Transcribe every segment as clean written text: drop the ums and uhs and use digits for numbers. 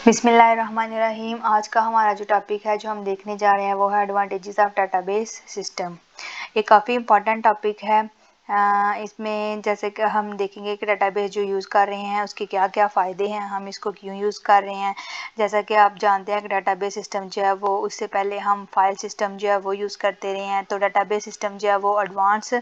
बिस्मिल्लाहिर्रहमानिर्रहीम। आज का हमारा जो टॉपिक है जो हम देखने जा रहे हैं वो है एडवांटेजेस ऑफ डाटाबेस सिस्टम। ये काफ़ी इंपॉर्टेंट टॉपिक है। इसमें जैसे कि हम देखेंगे कि डाटाबेस जो यूज़ कर रहे हैं उसके क्या क्या फ़ायदे हैं, हम इसको क्यों यूज़ कर रहे हैं। जैसा कि आप जानते हैं कि डाटाबेस सिस्टम जो है वो उससे पहले हम फाइल सिस्टम जो है वो यूज़ करते रहे हैं। तो डाटाबेस सिस्टम जो है वो एडवांस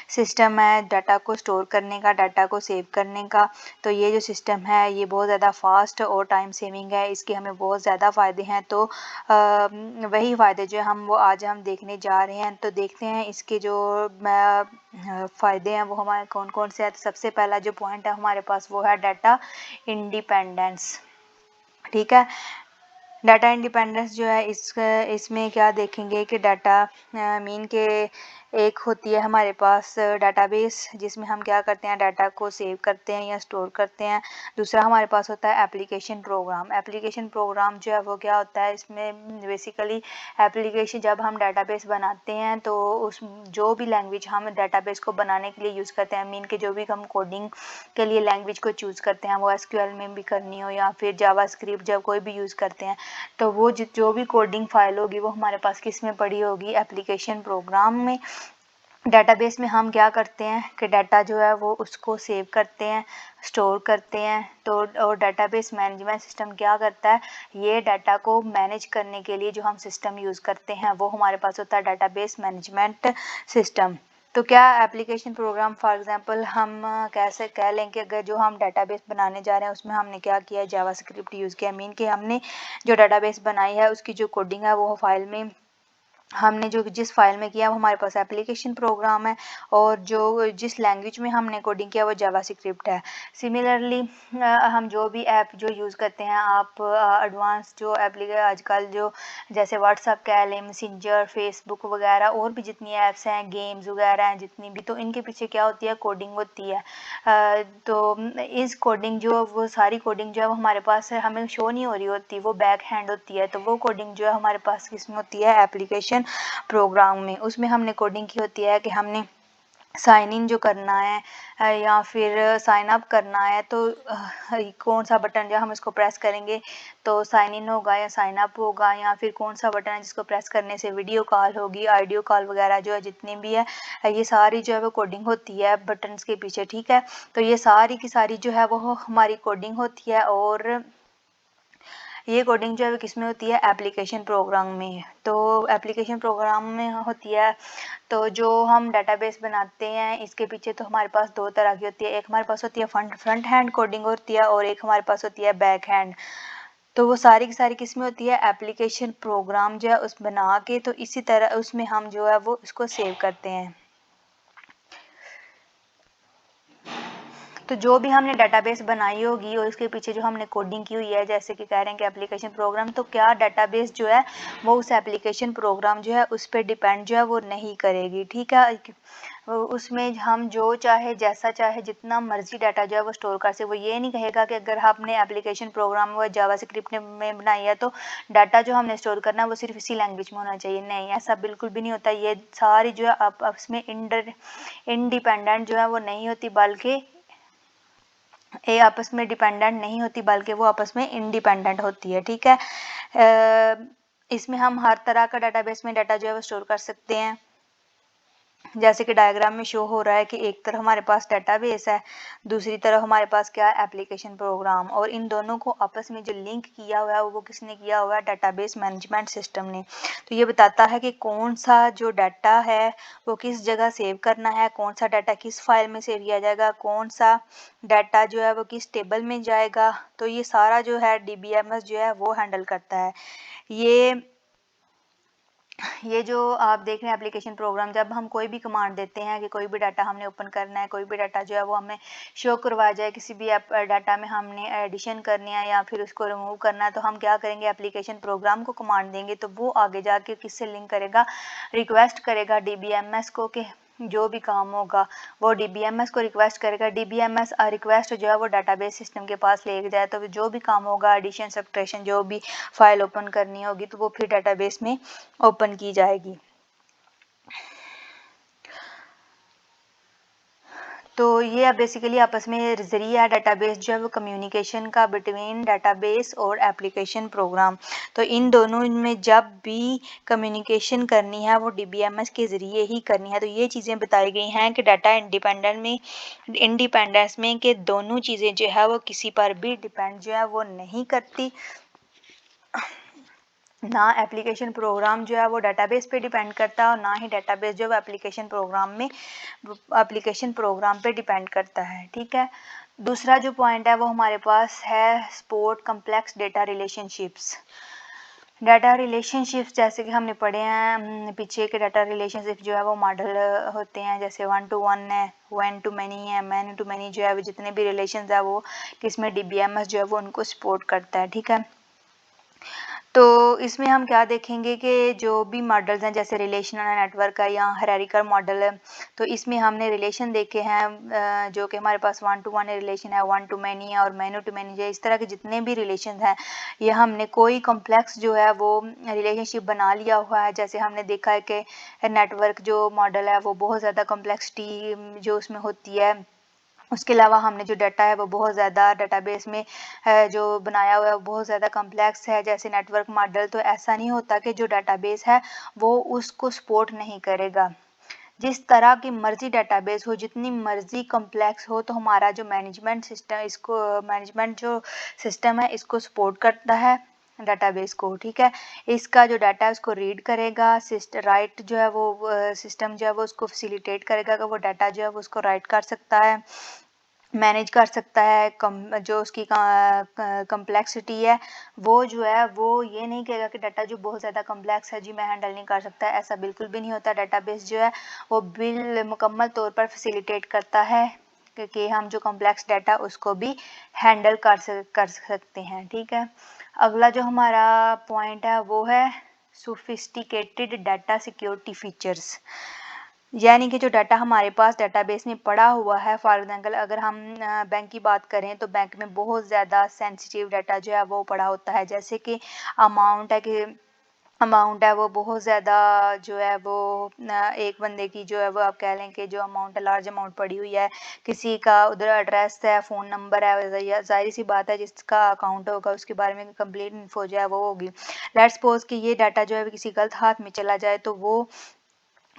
सिस्टम है डाटा को स्टोर करने का, डाटा को सेव करने का। तो ये जो सिस्टम है ये बहुत ज़्यादा फास्ट और टाइम सेविंग है, इसके हमें बहुत ज़्यादा फ़ायदे हैं। तो वही फ़ायदे जो हम वो आज हम देखने जा रहे हैं। तो देखते हैं इसके जो फ़ायदे हैं वो हमारे कौन कौन से हैं। तो सबसे पहला जो पॉइंट है हमारे पास वो है डाटा इंडिपेंडेंस। ठीक है, डाटा इंडिपेंडेंस जो है इसमें क्या देखेंगे कि डाटा मीन के एक होती है हमारे पास डाटाबेस जिसमें हम क्या करते हैं डाटा को सेव करते हैं या स्टोर करते हैं। दूसरा हमारे पास होता है एप्लीकेशन प्रोग्राम। एप्लीकेशन प्रोग्राम जो है वो क्या होता है, इसमें बेसिकली एप्लीकेशन जब हम डाटाबेस बनाते हैं तो उस जो भी लैंग्वेज हम डाटाबेस को बनाने के लिए यूज़ करते हैं, मीन के जो भी हम कोडिंग के लिए लैंग्वेज को चूज़ करते हैं, वो एसक्यूएल में भी करनी हो या फिर जावास्क्रिप्ट जब कोई भी यूज़ करते हैं, तो वो जो भी कोडिंग फाइल होगी वो हमारे पास किस में पड़ी होगी, एप्लीकेशन प्रोग्राम में। डाटाबेस में हम क्या करते हैं कि डाटा जो है वो उसको सेव करते हैं, स्टोर करते हैं। तो और डाटाबेस मैनेजमेंट सिस्टम क्या करता है, ये डाटा को मैनेज करने के लिए जो हम सिस्टम यूज़ करते हैं वो हमारे पास होता है डाटाबेस मैनेजमेंट सिस्टम। तो क्या एप्लीकेशन प्रोग्राम फॉर एग्जांपल हम कैसे कह लें कि अगर जो हम डाटाबेस बनाने जा रहे हैं उसमें हमने क्या किया, जावास्क्रिप्ट यूज़ किया, मीन कि हमने जो डाटाबेस बनाई है उसकी जो कोडिंग है वो फाइल में हमने जो जिस फाइल में किया वो हमारे पास एप्लीकेशन प्रोग्राम है, और जो जिस लैंग्वेज में हमने कोडिंग किया वो जावास्क्रिप्ट है। सिमिलरली हम जो भी ऐप जो यूज़ करते हैं, आप एडवांस जो एप्लीकेशन आजकल जो जैसे व्हाट्सएप कह लें, मैसेंजर, फेसबुक वगैरह और भी जितनी ऐप्स हैं, गेम्स वगैरह हैं जितनी भी, तो इनके पीछे क्या होती है, कोडिंग होती है। तो इस कोडिंग जो वो सारी कोडिंग जो है वो हमारे पास है, हमें शो नहीं हो रही होती, वो बैक हैंड होती है। तो वो कोडिंग जो है हमारे पास किसमें होती है, एप्लीकेशन प्रोग्राम में। उसमें हमने कोडिंग की होती है कि हमने साइन इन जो करना है या फिर साइन अप करना है, तो कौन सा बटन जो हम इसको प्रेस करेंगे तो साइन इन होगा या साइन अप होगा, या फिर कौन सा बटन है जिसको प्रेस करने से वीडियो कॉल होगी, ऑडियो कॉल वगैरह जो है जितनी भी है, ये सारी जो है वो कोडिंग होती है बटन्स के पीछे। ठीक है, तो ये सारी की सारी जो है वो हमारी कोडिंग होती है, और ये कोडिंग जो है वो किस में होती है, एप्लीकेशन प्रोग्राम में। तो एप्लीकेशन प्रोग्राम में होती है। तो जो हम डाटाबेस बनाते हैं इसके पीछे तो हमारे पास दो तरह की होती है, एक हमारे पास होती है फ्रंट हैंड कोडिंग होती है, और एक हमारे पास होती है बैक हैंड। तो वो सारी की सारी किस में होती है, एप्लीकेशन प्रोग्राम जो है उस बना के, तो इसी तरह उसमें हम जो है वो इसको सेव करते हैं। तो जो भी हमने डाटाबेस बनाई होगी और इसके पीछे जो हमने कोडिंग की हुई है, जैसे कि कह रहे हैं कि एप्लीकेशन प्रोग्राम, तो क्या डाटाबेस जो है वो उस एप्लीकेशन प्रोग्राम जो है उस पर डिपेंड जो है वो नहीं करेगी। ठीक है, उसमें हम जो चाहे जैसा चाहे जितना मर्जी डाटा जो है वो स्टोर कर सकते। वो ये नहीं कहेगा कि अगर आपने एप्लीकेशन प्रोग्राम वो जावास्क्रिप्ट में बनाई है तो डाटा जो हमने स्टोर करना है वो सिर्फ इसी लैंग्वेज में होना चाहिए। नहीं, ऐसा बिल्कुल भी नहीं होता। ये सारी जो है आपस में इंडिपेंडेंट जो है वो नहीं होती, बल्कि ये आपस में डिपेंडेंट नहीं होती, बल्कि वो आपस में इंडिपेंडेंट होती है। ठीक है, इसमें हम हर तरह का डाटाबेस में डाटा जो है वो स्टोर कर सकते हैं। जैसे कि डायग्राम में शो हो रहा है कि एक तरफ हमारे पास डाटाबेस है, दूसरी तरफ हमारे पास क्या है, एप्लीकेशन प्रोग्राम, और इन दोनों को आपस में जो लिंक किया हुआ है वो किसने किया हुआ है, डाटाबेस मैनेजमेंट सिस्टम ने। तो ये बताता है कि कौन सा जो डाटा है वो किस जगह सेव करना है, कौन सा डाटा किस फाइल में सेव किया जाएगा, कौन सा डाटा जो है वो किस टेबल में जाएगा। तो ये सारा जो है DBMS जो है वो हैंडल करता है। ये जो आप देख रहे हैं एप्लीकेशन प्रोग्राम, जब हम कोई भी कमांड देते हैं कि कोई भी डाटा हमने ओपन करना है, कोई भी डाटा जो है वो हमें शो करवाया जाए, किसी भी डाटा में हमने एडिशन करनी है या फिर उसको रिमूव करना है, तो हम क्या करेंगे, एप्लीकेशन प्रोग्राम को कमांड देंगे। तो वो आगे जाके किससे लिंक करेगा, रिक्वेस्ट करेगा DBMS को, कि जो भी काम होगा वो DBMS को रिक्वेस्ट करेगा। DBMS रिक्वेस्ट जो है वो डाटाबेस सिस्टम के पास ले जाए, तो जो भी काम होगा, एडिशन, सब्ट्रैक्शन, जो भी फाइल ओपन करनी होगी तो वो फिर डाटाबेस में ओपन की जाएगी। तो ये अब बेसिकली आपस में ज़रिया है डाटाबेस जो है वो कम्युनिकेशन का बिटवीन डाटाबेस और एप्लीकेशन प्रोग्राम। तो इन दोनों में जब भी कम्युनिकेशन करनी है वो DBMS के ज़रिए ही करनी है। तो ये चीज़ें बताई गई हैं कि डाटा इंडिपेंडेंस में कि दोनों चीज़ें जो है वो किसी पर भी डिपेंड जो है वो नहीं करती, ना एप्लीकेशन प्रोग्राम जो है वो डाटाबेस पे डिपेंड करता है और ना ही डाटाबेस जो है एप्लीकेशन प्रोग्राम पे डिपेंड करता है। ठीक है, दूसरा जो पॉइंट है वो हमारे पास है support complex data relationships. Data relationships जैसे कि हमने पढ़े हैं पीछे के डाटा रिलेशनशिप जो है वो मॉडल होते हैं, जैसे 1 to 1 है, 1 to many है, many to many जो है वो जितने भी रिलेशंस है वो किसमें DBMS जो है वो उनको सपोर्ट करता है। ठीक है, तो इसमें हम क्या देखेंगे कि जो भी मॉडल्स हैं जैसे रिलेशनल नेटवर्क है या हायरार्किकल मॉडल है, तो इसमें हमने रिलेशन देखे हैं जो कि हमारे पास 1 to 1 रिलेशन है, 1 to many है और many to many है। इस तरह के जितने भी रिलेशन हैं ये हमने कोई कॉम्प्लेक्स जो है वो रिलेशनशिप बना लिया हुआ है। जैसे हमने देखा है कि नेटवर्क जो मॉडल है वो बहुत ज़्यादा कॉम्प्लेक्सिटी जो उसमें होती है। उसके अलावा हमने जो डाटा है वो बहुत ज़्यादा डाटाबेस में जो बनाया हुआ है वो बहुत ज़्यादा कॉम्प्लेक्स है जैसे नेटवर्क मॉडल। तो ऐसा नहीं होता कि जो डाटाबेस है वो उसको सपोर्ट नहीं करेगा। जिस तरह की मर्जी डाटाबेस हो, जितनी मर्जी कॉम्प्लेक्स हो, तो हमारा जो मैनेजमेंट जो सिस्टम है इसको सपोर्ट करता है डाटाबेस को। ठीक है, इसका जो डाटा है उसको रीड करेगा, राइट जो है वो सिस्टम जो है वो उसको फैसिलिटेट करेगा कि वो डाटा जो है वो उसको राइट कर सकता है, मैनेज कर सकता है। जो उसकी कम्प्लेक्सिटी है वो जो है वो ये नहीं कहेगा कि डाटा जो बहुत ज़्यादा कम्प्लेक्स है जी मैं हैंडल नहीं कर सकता, ऐसा बिल्कुल भी नहीं होता। डाटाबेस जो है वो मुकम्मल तौर पर फैसिलिटेट करता है कि हम जो कम्प्लेक्स डाटा उसको भी हैंडल कर सकते हैं। ठीक है, अगला जो हमारा पॉइंट है वो है सोफिस्टिकेटेड डाटा सिक्योरिटी फीचर्स। यानी कि जो डाटा हमारे पास डाटाबेस में पड़ा हुआ है, फॉर एग्जाम्पल अगर हम बैंक की बात करें तो बैंक में बहुत ज़्यादा सेंसिटिव डाटा जो है वो पड़ा होता है। जैसे कि अमाउंट है वो बहुत ज़्यादा जो है वो एक बंदे की जो है वो आप कह लें कि जो अमाउंट है लार्ज अमाउंट पड़ी हुई है, किसी का उधर एड्रेस है, फ़ोन नंबर है, जाहिर सी बात है जिसका अकाउंट होगा उसके बारे में कंप्लीट इन्फो जो है वो होगी। लेट्स सपोज कि ये डाटा जो है किसी गलत हाथ में चला जाए तो वो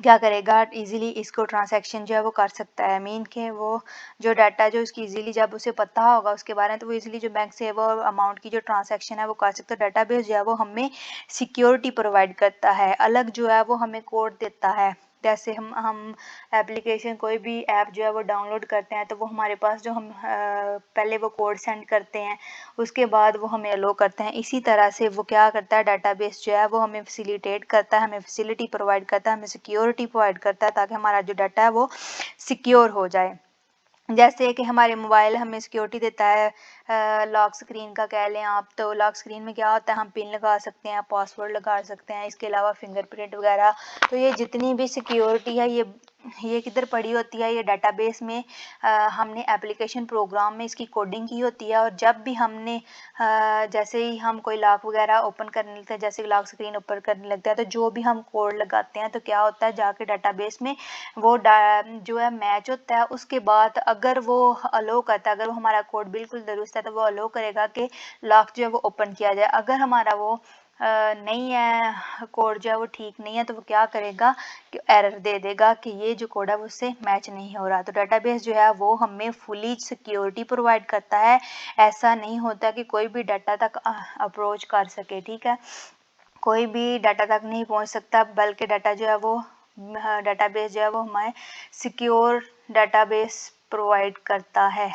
क्या करेगा, इजीली इसको ट्रांजैक्शन जो है वो कर सकता है। मीन के वो जो डाटा जो उसकी इजीली जब उसे पता होगा उसके बारे में तो वो इजीली जो बैंक से है वो अमाउंट की जो ट्रांजैक्शन है वो कर सकता है। डाटाबेस जो है वो हमें सिक्योरिटी प्रोवाइड करता है, अलग जो है वो हमें कोड देता है। जैसे हम एप्लीकेशन कोई भी ऐप जो है वो डाउनलोड करते हैं तो वो हमारे पास जो हम पहले वो कोड सेंड करते हैं उसके बाद वो हमें अलो करते हैं। इसी तरह से वो क्या करता है, डाटाबेस जो है वो हमें फैसिलिटेट करता है, हमें फैसिलिटी प्रोवाइड करता है, हमें सिक्योरिटी प्रोवाइड करता है ताकि हमारा जो डाटा है वो सिक्योर हो जाए। जैसे कि हमारे मोबाइल हमें सिक्योरिटी देता है लॉक स्क्रीन का कह लें आप, तो लॉक स्क्रीन में क्या होता है हम पिन लगा सकते हैं, पासवर्ड लगा सकते हैं, इसके अलावा फिंगरप्रिंट वगैरह। तो ये जितनी भी सिक्योरिटी है ये किधर पड़ी होती है, ये डाटाबेस में हमने एप्लीकेशन प्रोग्राम में इसकी कोडिंग की होती है। और जब भी हमने जैसे ही हम कोई लॉक वगैरह ओपन करने लगते हैं, जैसे लॉक स्क्रीन ओपन करने लगता है तो जो भी हम कोड लगाते हैं तो क्या होता है जाके डाटाबेस में वो जो है मैच होता है। उसके बाद अगर वो अलो करता है, अगर वो हमारा कोड बिल्कुल दुरुस्त है तो वो अलो करेगा कि लॉक जो है वो ओपन किया जाए। अगर हमारा वो नहीं है कोड जो है वो ठीक नहीं है तो वो क्या करेगा कि एरर दे देगा कि ये जो कोड है वो उससे मैच नहीं हो रहा। तो डाटाबेस जो है वो हमें फुली सिक्योरिटी प्रोवाइड करता है, ऐसा नहीं होता कि कोई भी डाटा तक अप्रोच कर सके। ठीक है, कोई भी डाटा तक नहीं पहुंच सकता, बल्कि डाटा जो है वो डाटाबेस जो है वो हमें सिक्योर डाटाबेस प्रोवाइड करता है।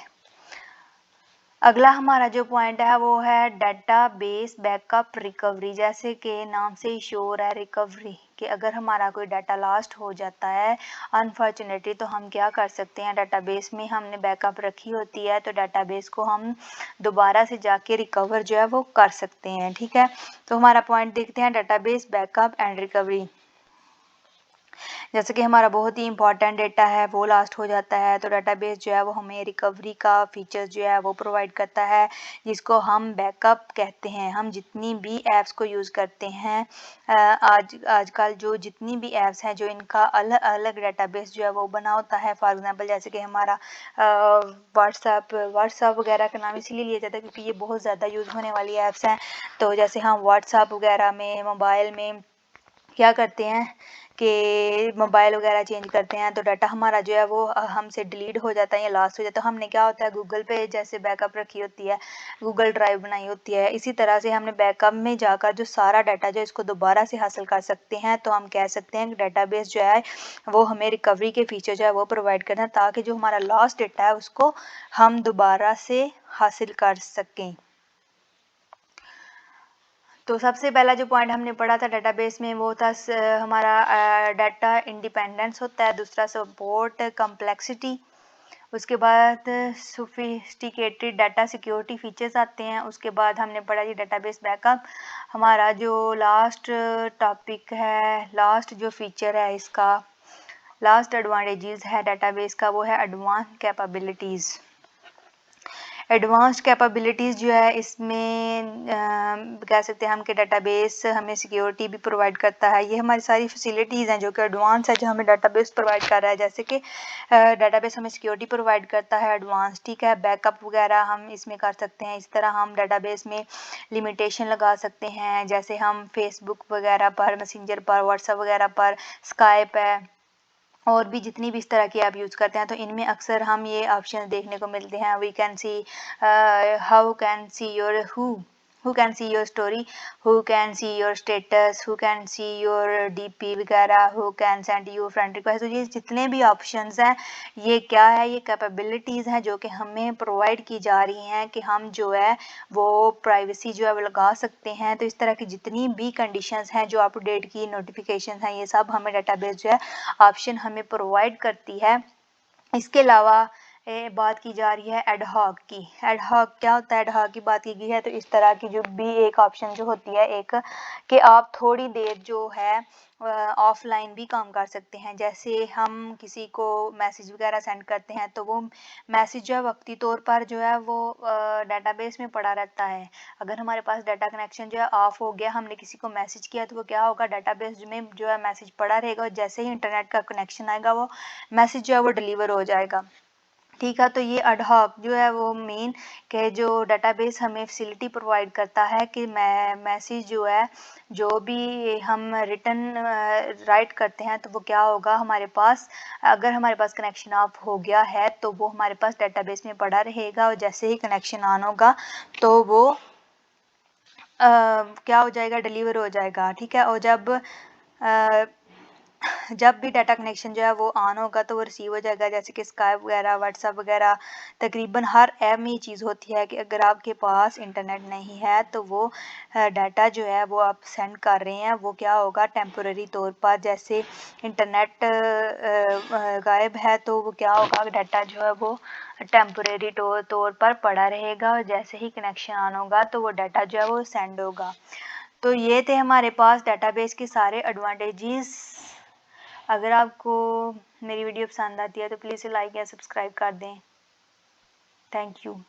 अगला हमारा जो पॉइंट है वो है डाटाबेस बैकअप रिकवरी। जैसे कि नाम से ही श्योर है रिकवरी, कि अगर हमारा कोई डाटा लॉस्ट हो जाता है अनफॉर्चुनेटली तो हम क्या कर सकते हैं, डाटाबेस में हमने बैकअप रखी होती है तो डाटाबेस को हम दोबारा से जाके रिकवर जो है वो कर सकते हैं। ठीक है, तो हमारा पॉइंट देखते हैं डाटाबेस बैकअप एंड रिकवरी। जैसे कि हमारा बहुत ही इंपॉर्टेंट डेटा है वो लास्ट हो जाता है, तो डेटाबेस जो है वो हमें रिकवरी का फीचर जो है वो प्रोवाइड करता है, जिसको हम बैकअप कहते हैं। हम जितनी भी ऐप्स को यूज़ करते हैं आजकल जो जितनी भी ऐप्स हैं जो इनका अलग अलग डेटाबेस जो है वो बना होता है। फॉर एग्जांपल जैसे कि हमारा व्हाट्सअप वगैरह का नाम इसीलिए लिया जाता है क्योंकि ये बहुत ज़्यादा यूज़ होने वाली ऐप्स हैं। तो जैसे हम व्हाट्सअप वगैरह में मोबाइल में क्या करते हैं कि मोबाइल वगैरह चेंज करते हैं तो डाटा हमारा जो है वो हमसे डिलीट हो जाता है या लॉस्ट हो जाता है। हमने क्या होता है गूगल पे जैसे बैकअप रखी होती है, गूगल ड्राइव बनाई होती है, इसी तरह से हमने बैकअप में जाकर जो सारा डाटा जो इसको दोबारा से हासिल कर सकते हैं। तो हम कह सकते हैं कि डाटाबेस जो है वो हमें रिकवरी के फीचर जो है वो प्रोवाइड करना है ताकि जो हमारा लॉस्ट डाटा है उसको हम दोबारा से हासिल कर सकें। तो सबसे पहला जो पॉइंट हमने पढ़ा था डेटाबेस में वो था हमारा डाटा इंडिपेंडेंस होता है, दूसरा सपोर्ट कम्प्लेक्सिटी, उसके बाद सोफिस्टिकेटेड डाटा सिक्योरिटी फीचर्स आते हैं, उसके बाद हमने पढ़ा जी डेटाबेस बैकअप। हमारा जो लास्ट टॉपिक है, लास्ट जो फीचर है इसका, लास्ट एडवांटेजेस है डेटाबेस का वो है एडवांस कैपेबिलिटीज़। एडवांस्ड कैपेबिलिटीज़ जो है इसमें कह सकते हैं हम कि डेटाबेस हमें सिक्योरिटी भी प्रोवाइड करता है। ये हमारी सारी फैसिलिटीज़ हैं जो कि एडवांस है जो हमें डेटाबेस प्रोवाइड कर रहा है। जैसे कि डेटाबेस हमें सिक्योरिटी प्रोवाइड करता है एडवांस, ठीक है। बैकअप वगैरह हम इसमें कर सकते हैं। इस तरह हम डेटाबेस में लिमिटेशन लगा सकते हैं, जैसे हम फेसबुक वगैरह पर, मैसेंजर पर, व्हाट्सएप वगैरह पर, स्काइप है और भी जितनी भी इस तरह की आप यूज़ करते हैं तो इनमें अक्सर हम ये ऑप्शन देखने को मिलते हैं। We can see how can see your who can see your story, who can see your status, who can see your DP वगैरह, who can send you friend request. तो ये जितने भी ऑप्शंस हैं ये क्या है, ये कैपेबिलिटीज़ हैं जो कि हमें प्रोवाइड की जा रही हैं कि हम जो है वो प्राइवेसी जो है वो लगा सकते हैं। तो इस तरह की जितनी भी कंडीशंस हैं जो अपडेट की नोटिफिकेशन हैं ये सब हमें डेटाबेस जो है ऑप्शन हमें प्रोवाइड करती है। इसके अलावा बात की जा रही है एडहॉक की। एडहॉक क्या होता है, एडहॉक की बात की गई है तो इस तरह की जो भी एक ऑप्शन जो होती है एक कि आप थोड़ी देर जो है ऑफलाइन भी काम कर सकते हैं। जैसे हम किसी को मैसेज वगैरह सेंड करते हैं तो वो मैसेज जो है वक्ती तौर पर जो है वो डेटाबेस में पड़ा रहता है। अगर हमारे पास डाटा कनेक्शन जो है ऑफ हो गया, हमने किसी को मैसेज किया तो वो क्या होगा, डाटाबेस में जो है मैसेज पड़ा रहेगा और जैसे ही इंटरनेट का कनेक्शन आएगा वो मैसेज जो है वो डिलीवर हो जाएगा, ठीक है। तो ये एडहॉक जो है वो मेन के जो डेटाबेस हमें फैसिलिटी प्रोवाइड करता है कि मैसेज जो है जो भी हम रिटर्न राइट करते हैं तो वो क्या होगा हमारे पास, अगर हमारे पास कनेक्शन ऑफ हो गया है तो वो हमारे पास डेटाबेस में पड़ा रहेगा और जैसे ही कनेक्शन ऑन होगा तो वो क्या हो जाएगा, डिलीवर हो जाएगा, ठीक है। और जब भी डाटा कनेक्शन जो है वो ऑन होगा तो वो रिसीव हो जाएगा। जैसे कि स्काइप वगैरह, व्हाट्सएप वगैरह, तकरीबन हर ऐप में ये चीज़ होती है कि अगर आपके पास इंटरनेट नहीं है तो वो डाटा जो है वो आप सेंड कर रहे हैं वो क्या होगा टेम्पोरेरी तौर पर, जैसे इंटरनेट गायब है तो वो क्या होगा, डाटा जो है वो टेम्पोरेरी तौर पर पड़ा रहेगा और जैसे ही कनेक्शन ऑन होगा तो वो डाटा जो है वो सेंड होगा। तो ये थे हमारे पास डेटाबेस के सारे एडवांटेजेस। अगर आपको मेरी वीडियो पसंद आती है तो प्लीज़ लाइक या सब्सक्राइब कर दें। Thank you.